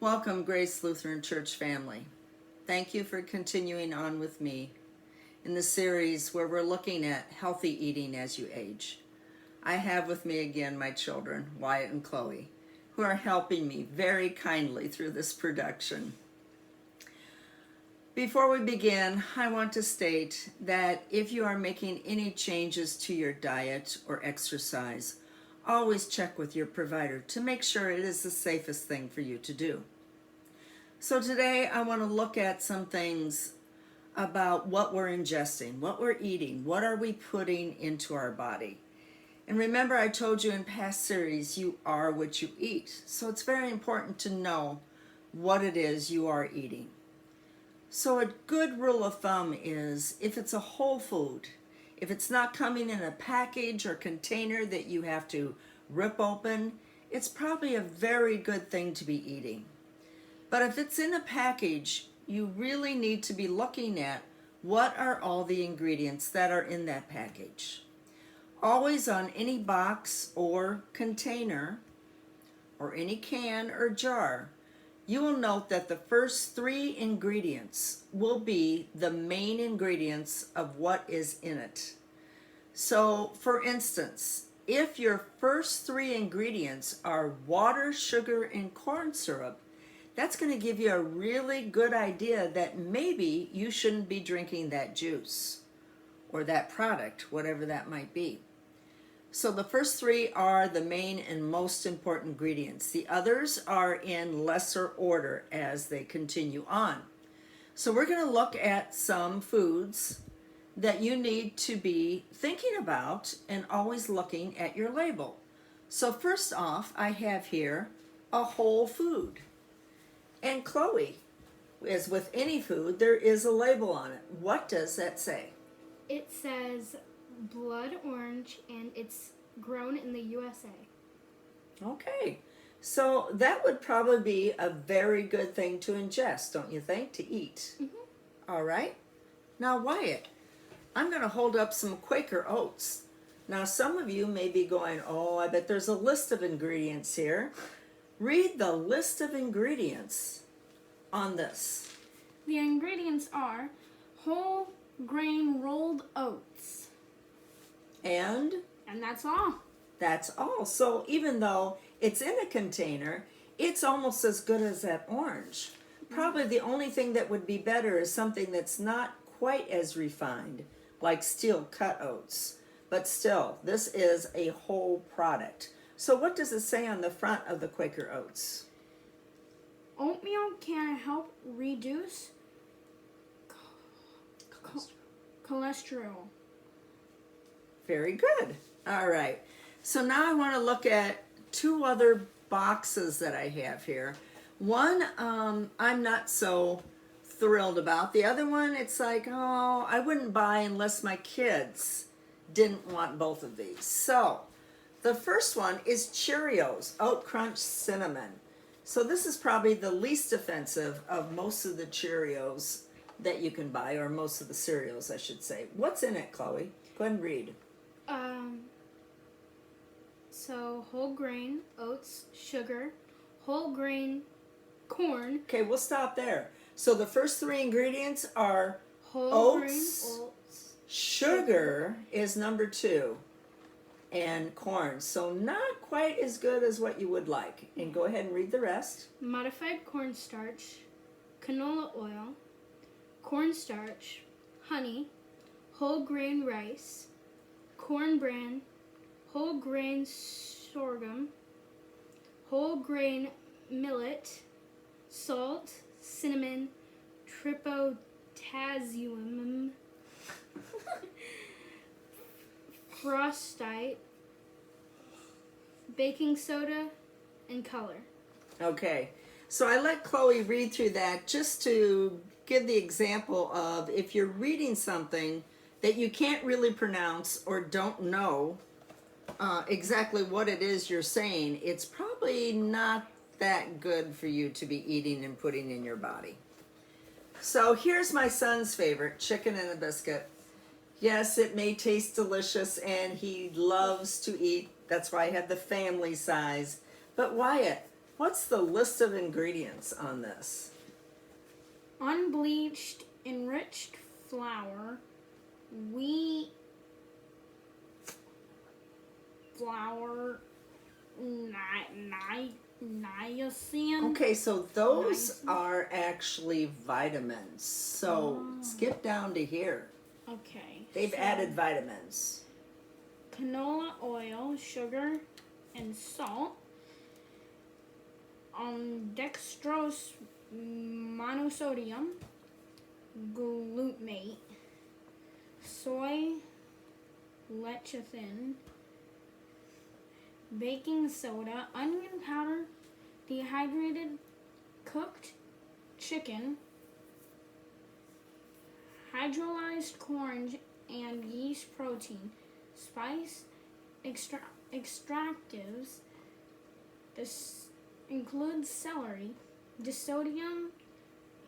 Welcome, Grace Lutheran Church family. Thank you for continuing on with me in the series where we're looking at healthy eating as you age. I have with me again my children, Wyatt and Chloe, who are helping me very kindly through this production. Before we begin, I want to state that if you are making any changes to your diet or exercise, always check with your provider to make sure it is the safest thing for you to do. So today I want to look at some things about what we're ingesting, what we're eating, what are we putting into our body. And remember, I told you in past series, you are what you eat. So it's very important to know what it is you are eating. So a good rule of thumb is if it's a whole food, if it's not coming in a package or container that you have to rip open, it's probably a very good thing to be eating. But if it's in a package, you really need to be looking at what are all the ingredients that are in that package. Always on any box or container or any can or jar, you will note that the first three ingredients will be the main ingredients of what is in it. So, for instance, if your first three ingredients are water, sugar, and corn syrup, that's going to give you a really good idea that maybe you shouldn't be drinking that juice or that product, whatever that might be. So the first three are the main and most important ingredients. The others are in lesser order as they continue on. So we're going to look at some foods that you need to be thinking about and always looking at your label. So first off, I have here a whole food. And Chloe, as with any food, there is a label on it. What does that say? It says blood orange, and it's grown in the USA. Okay, so that would probably be a very good thing to ingest, don't you think, to eat? Mm-hmm. All right. Now, Wyatt, I'm going to hold up some Quaker oats. Now, some of you may be going, oh, I bet there's a list of ingredients here. Read the list of ingredients on this. The ingredients are whole grain rolled oats. And that's all. That's all. So even though it's in a container, it's almost as good as that orange. Probably the only thing that would be better is something that's not quite as refined, like steel cut oats. But still, this is a whole product. So what does it say on the front of the Quaker Oats? Oatmeal can help reduce cholesterol. Very good. All right. So now I want to look at two other boxes that I have here. One, I'm not so thrilled about. The other one, it's like, oh, I wouldn't buy unless my kids didn't want both of these. So the first one is Cheerios, Oat Crunch Cinnamon. So this is probably the least offensive of most of the Cheerios that you can buy, or most of the cereals, I should say. What's in it, Chloe? Go ahead and read. So whole grain, oats, sugar, whole grain, corn. Okay, we'll stop there. So the first three ingredients are Whole grain oats, oats, sugar is number 2, and corn. So not quite as good as what you would like. And go ahead and read the rest. modified cornstarch, canola oil, cornstarch, honey, whole grain rice, corn bran, whole grain sorghum, whole grain millet, salt, cinnamon, tryptophan, frostite, baking soda, and color. Okay, so I let Chloe read through that just to give the example of if you're reading something that you can't really pronounce or don't know exactly what it is you're saying, it's probably not that good for you to be eating and putting in your body. So here's my son's favorite, chicken and a biscuit. Yes, it may taste delicious and he loves to eat. That's why I had the family size. But Wyatt, What's the list of ingredients on this? Unbleached, enriched flour, wheat flour, niacin. Okay, so those are actually vitamins. So skip down to here. Okay. They've added vitamins. Canola oil, sugar, and salt. Dextrose monosodium, glutamate, soy lecithin, baking soda, onion powder, dehydrated cooked chicken, hydrolyzed corn and yeast protein, spice extractives. This includes celery, disodium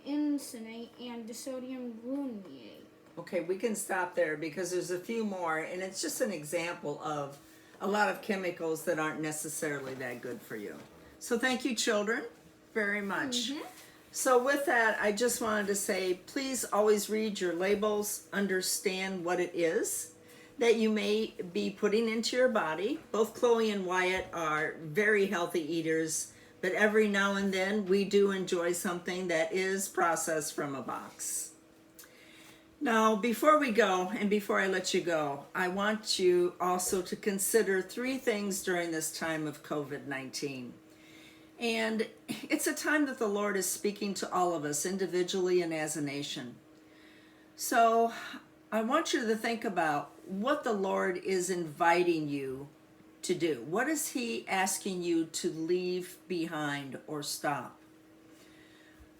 incinate, and disodium glutamate. Okay, we can stop there because there's a few more, and it's just an example of a lot of chemicals that aren't necessarily that good for you. So thank you, children, very much. So with that, I just wanted to say, please always read your labels, understand what it is that you may be putting into your body. Both Chloe and Wyatt are very healthy eaters, but every now and then we do enjoy something that is processed from a box. Now, before we go and before I let you go, I want you also to consider 3 things during this time of COVID-19. And it's a time that the Lord is speaking to all of us individually and as a nation. So I want you to think about what the Lord is inviting you to do. What is He asking you to leave behind or stop?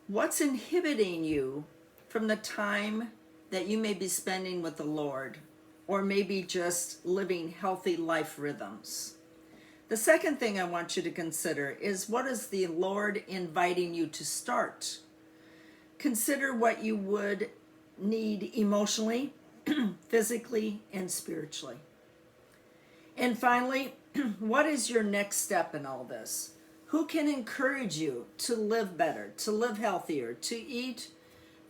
What's inhibiting you from the time that you may be spending with the Lord, or maybe just living healthy life rhythms? The second thing I want you to consider is, what is the Lord inviting you to start? Consider what you would need emotionally, physically, and spiritually. And finally, what is your next step in all this? Who can encourage you to live better, to live healthier, to eat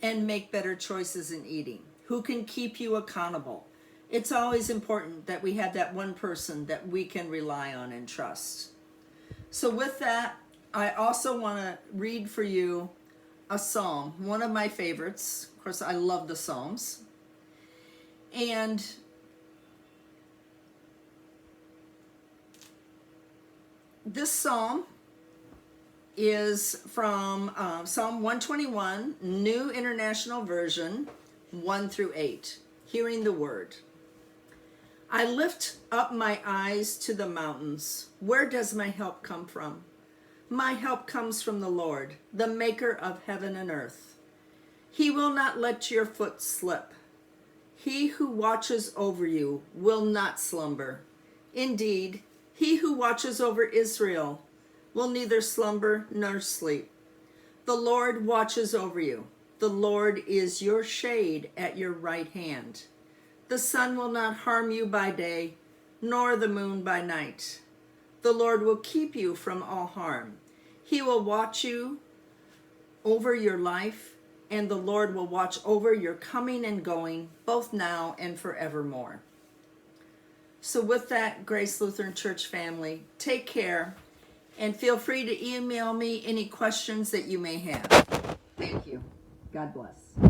and make better choices in eating? Who can keep you accountable? It's always important that we have that one person that we can rely on and trust. So with that, I also want to read for you a psalm, one of my favorites. Of course, I love the Psalms. And this psalm is from Psalm 121, New International Version, 1 through 8. Hearing the word. I lift up my eyes to the mountains. Where does my help come from? My help comes from the Lord, the maker of heaven and earth. He will not let your foot slip. He who watches over you will not slumber. Indeed, he who watches over Israel will neither slumber nor sleep. The Lord watches over you. The Lord is your shade at your right hand. The sun will not harm you by day, nor the moon by night. The Lord will keep you from all harm. He will watch you over your life, and the Lord will watch over your coming and going, both now and forevermore. So with that, Grace Lutheran Church family, take care, and feel free to email me any questions that you may have. Thank you. God bless.